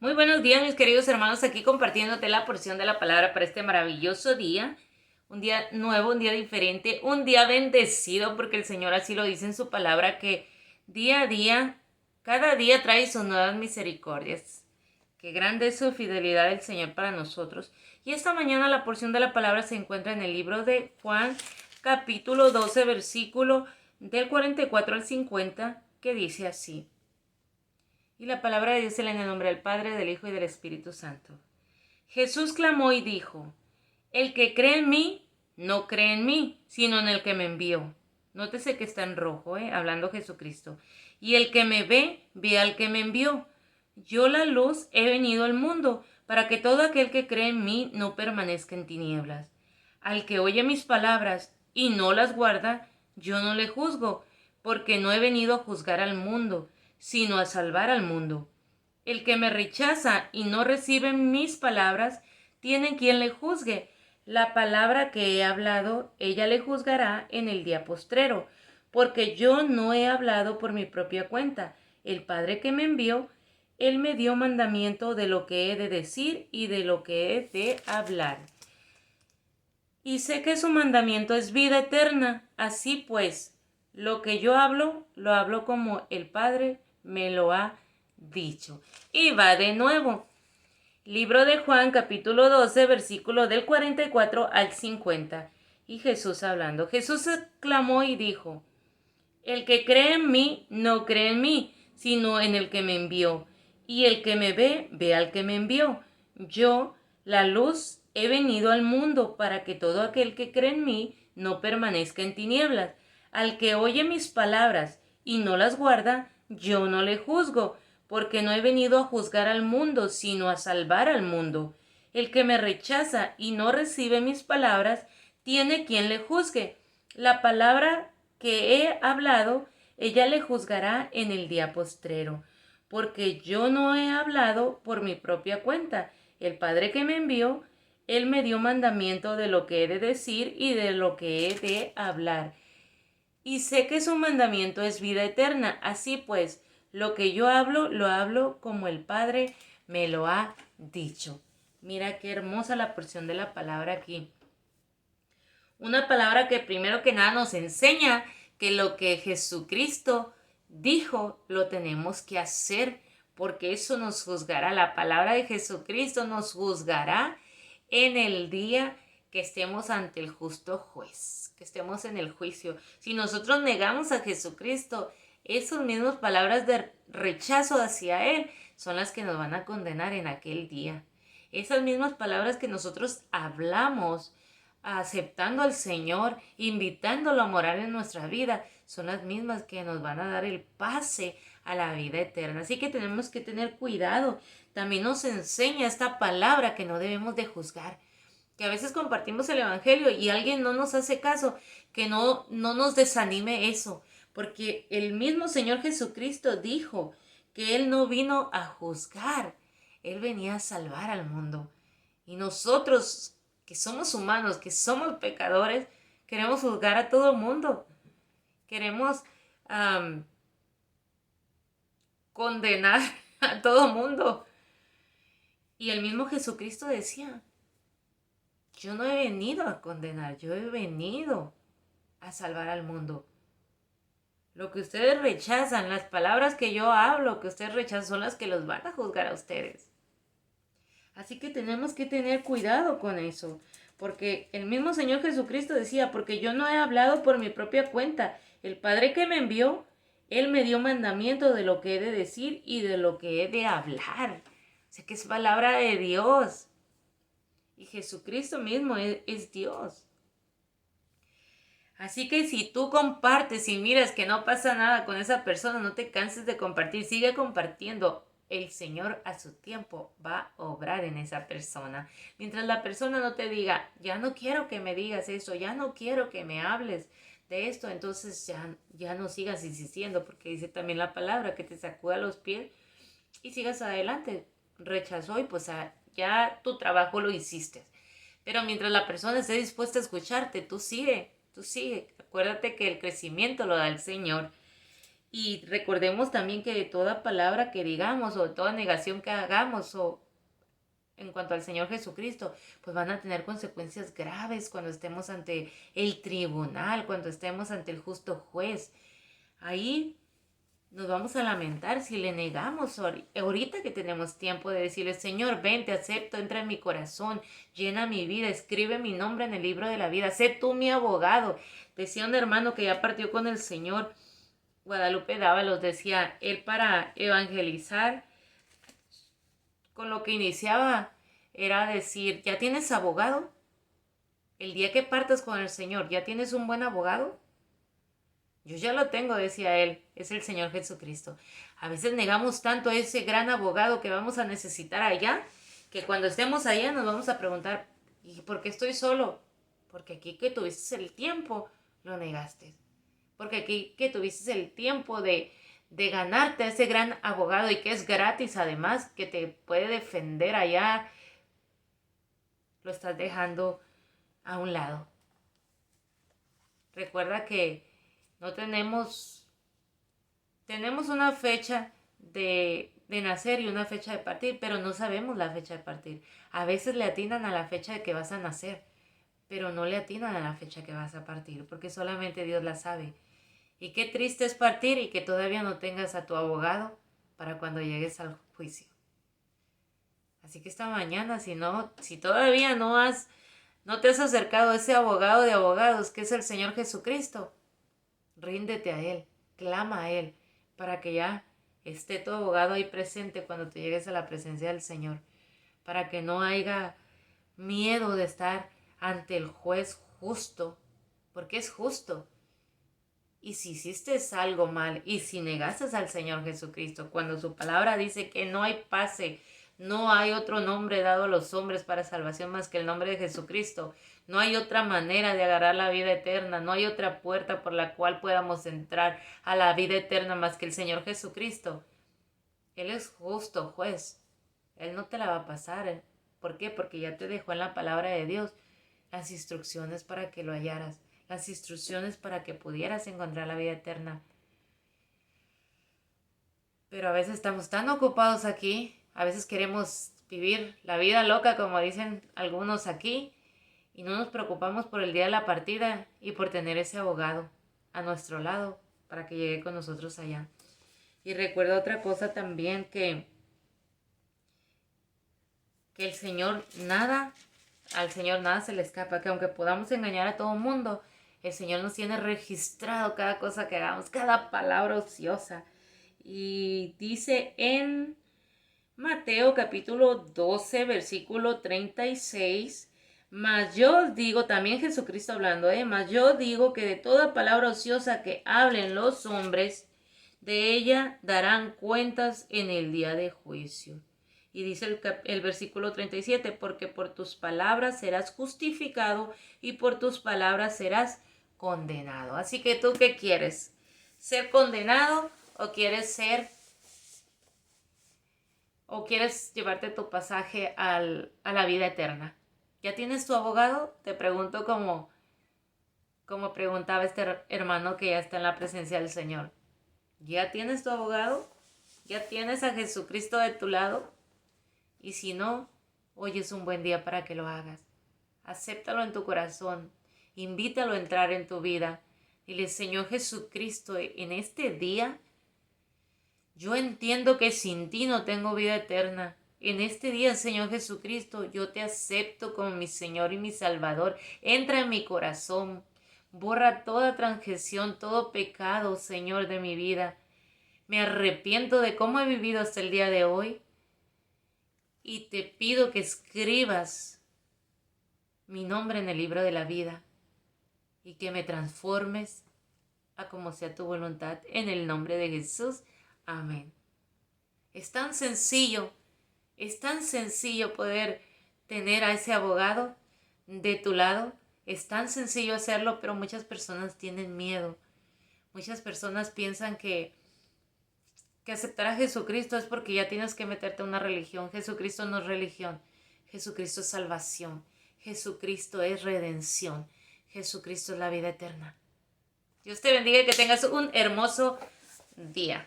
Muy buenos días, mis queridos hermanos, aquí compartiéndote la porción de la palabra para este maravilloso día. Un día nuevo, un día diferente, un día bendecido, porque el Señor así lo dice en su palabra, que día a día, cada día trae sus nuevas misericordias. Qué grande es su fidelidad del Señor para nosotros. Y esta mañana la porción de la palabra se encuentra en el libro de Juan, capítulo 12, versículo del 44 al 50, que dice así. Y la palabra de Dios se lee en el nombre del Padre, del Hijo y del Espíritu Santo. Jesús clamó y dijo: El que cree en mí, no cree en mí, sino en el que me envió. Nótese que está en rojo, hablando Jesucristo. Y el que me ve, ve al que me envió. Yo, la luz, he venido al mundo, para que todo aquel que cree en mí no permanezca en tinieblas. Al que oye mis palabras y no las guarda, yo no le juzgo, porque no he venido a juzgar al mundo, sino a salvar al mundo. El que me rechaza y no recibe mis palabras, tiene quien le juzgue. La palabra que he hablado, ella le juzgará en el día postrero, porque yo no he hablado por mi propia cuenta. El Padre que me envió, él me dio mandamiento de lo que he de decir y de lo que he de hablar. Y sé que su mandamiento es vida eterna. Así pues, lo que yo hablo, lo hablo como el Padre me lo ha dicho. Y va de nuevo. Libro de Juan, capítulo 12, versículo del 44 al 50. Y Jesús hablando. Jesús clamó y dijo: El que cree en mí, no cree en mí, sino en el que me envió. Y el que me ve, ve al que me envió. Yo, la luz, he venido al mundo para que todo aquel que cree en mí no permanezca en tinieblas. Al que oye mis palabras y no las guarda, yo no le juzgo, porque no he venido a juzgar al mundo, sino a salvar al mundo. El que me rechaza y no recibe mis palabras, tiene quien le juzgue. La palabra que he hablado, ella le juzgará en el día postrero, porque yo no he hablado por mi propia cuenta. El Padre que me envió, él me dio mandamiento de lo que he de decir y de lo que he de hablar. Y sé que su mandamiento es vida eterna. Así pues, lo que yo hablo, lo hablo como el Padre me lo ha dicho. Mira qué hermosa la porción de la palabra aquí. Una palabra que primero que nada nos enseña que lo que Jesucristo dijo lo tenemos que hacer, porque eso nos juzgará. La palabra de Jesucristo nos juzgará en el día que estemos ante el justo juez, que estemos en el juicio. Si nosotros negamos a Jesucristo, esas mismas palabras de rechazo hacia Él son las que nos van a condenar en aquel día. Esas mismas palabras que nosotros hablamos aceptando al Señor, invitándolo a morar en nuestra vida, son las mismas que nos van a dar el pase a la vida eterna. Así que tenemos que tener cuidado. También nos enseña esta palabra que no debemos de juzgar. Que a veces compartimos el Evangelio y alguien no nos hace caso, que no nos desanime eso. Porque el mismo Señor Jesucristo dijo que Él no vino a juzgar, Él venía a salvar al mundo. Y nosotros, que somos humanos, que somos pecadores, queremos juzgar a todo el mundo. Queremos condenar a todo el mundo. Y el mismo Jesucristo decía: yo no he venido a condenar, yo he venido a salvar al mundo. Lo que ustedes rechazan, las palabras que yo hablo, que ustedes rechazan, son las que los van a juzgar a ustedes. Así que tenemos que tener cuidado con eso, porque el mismo Señor Jesucristo decía: porque yo no he hablado por mi propia cuenta. El Padre que me envió, Él me dio mandamiento de lo que he de decir y de lo que he de hablar. O sea que es palabra de Dios. Y Jesucristo mismo es Dios. Así que si tú compartes y miras que no pasa nada con esa persona, no te canses de compartir, sigue compartiendo. El Señor a su tiempo va a obrar en esa persona. Mientras la persona no te diga: ya no quiero que me digas eso, ya no quiero que me hables de esto, entonces ya no sigas insistiendo, porque dice también la palabra que te sacuda los pies y sigas adelante. Rechazó y pues ya tu trabajo lo hiciste. Pero mientras la persona esté dispuesta a escucharte, tú sigue. Acuérdate que el crecimiento lo da el Señor. Y recordemos también que de toda palabra que digamos o de toda negación que hagamos o en cuanto al Señor Jesucristo, pues van a tener consecuencias graves cuando estemos ante el tribunal, cuando estemos ante el justo juez. Ahí nos vamos a lamentar si le negamos ahorita que tenemos tiempo de decirle, Señor, ven, te acepto, entra en mi corazón, llena mi vida, escribe mi nombre en el libro de la vida, sé tú mi abogado. Decía un hermano que ya partió con el Señor, Guadalupe Dávalos, decía, él para evangelizar, con lo que iniciaba era decir, ¿ya tienes abogado? El día que partas con el Señor, ¿ya tienes un buen abogado? Yo ya lo tengo, decía él, es el Señor Jesucristo. A veces negamos tanto a ese gran abogado que vamos a necesitar allá, que cuando estemos allá nos vamos a preguntar, ¿y por qué estoy solo? Porque aquí que tuviste el tiempo, lo negaste. Porque aquí que tuviste el tiempo de ganarte a ese gran abogado y que es gratis además, que te puede defender allá, lo estás dejando a un lado. Recuerda que no tenemos una fecha de nacer y una fecha de partir, pero no sabemos la fecha de partir. A veces le atinan a la fecha de que vas a nacer, pero no le atinan a la fecha que vas a partir, porque solamente Dios la sabe. Y qué triste es partir y que todavía no tengas a tu abogado para cuando llegues al juicio. Así que esta mañana, si todavía no te has acercado a ese abogado de abogados que es el Señor Jesucristo, ríndete a Él, clama a Él, para que ya esté tu abogado ahí presente cuando te llegues a la presencia del Señor, para que no haya miedo de estar ante el juez justo, porque es justo. Y si hiciste algo mal y si negaste al Señor Jesucristo, cuando su palabra dice que no hay pase, no hay otro nombre dado a los hombres para salvación más que el nombre de Jesucristo, no hay otra manera de agarrar la vida eterna, no hay otra puerta por la cual podamos entrar a la vida eterna más que el Señor Jesucristo. Él es justo juez, Él no te la va a pasar. ¿Por qué? Porque ya te dejó en la palabra de Dios las instrucciones para que lo hallaras, las instrucciones para que pudieras encontrar la vida eterna. Pero a veces estamos tan ocupados aquí, a veces queremos vivir la vida loca, como dicen algunos aquí, y no nos preocupamos por el día de la partida y por tener ese abogado a nuestro lado para que llegue con nosotros allá. Y recuerdo otra cosa también, que al Señor nada se le escapa, que aunque podamos engañar a todo el mundo, el Señor nos tiene registrado cada cosa que hagamos, cada palabra ociosa. Y dice en Mateo capítulo 12, versículo 36, mas yo os digo, también Jesucristo hablando, mas yo digo que de toda palabra ociosa que hablen los hombres, de ella darán cuentas en el día de juicio. Y dice el versículo 37, porque por tus palabras serás justificado y por tus palabras serás condenado. Así que tú, ¿qué quieres? ¿Ser condenado o quieres llevarte tu pasaje a la vida eterna? ¿Ya tienes tu abogado? Te pregunto como preguntaba este hermano que ya está en la presencia del Señor. ¿Ya tienes tu abogado? ¿Ya tienes a Jesucristo de tu lado? Y si no, hoy es un buen día para que lo hagas. Acéptalo en tu corazón. Invítalo a entrar en tu vida. Dile, Señor Jesucristo, en este día, yo entiendo que sin ti no tengo vida eterna. En este día, Señor Jesucristo, yo te acepto como mi Señor y mi Salvador. Entra en mi corazón. Borra toda transgresión, todo pecado, Señor, de mi vida. Me arrepiento de cómo he vivido hasta el día de hoy. Y te pido que escribas mi nombre en el libro de la vida y que me transformes a como sea tu voluntad, en el nombre de Jesús. Amén. Es tan sencillo poder tener a ese abogado de tu lado. Es tan sencillo hacerlo, pero muchas personas tienen miedo. Muchas personas piensan que aceptar a Jesucristo es porque ya tienes que meterte a una religión. Jesucristo no es religión. Jesucristo es salvación. Jesucristo es redención. Jesucristo es la vida eterna. Dios te bendiga y que tengas un hermoso día.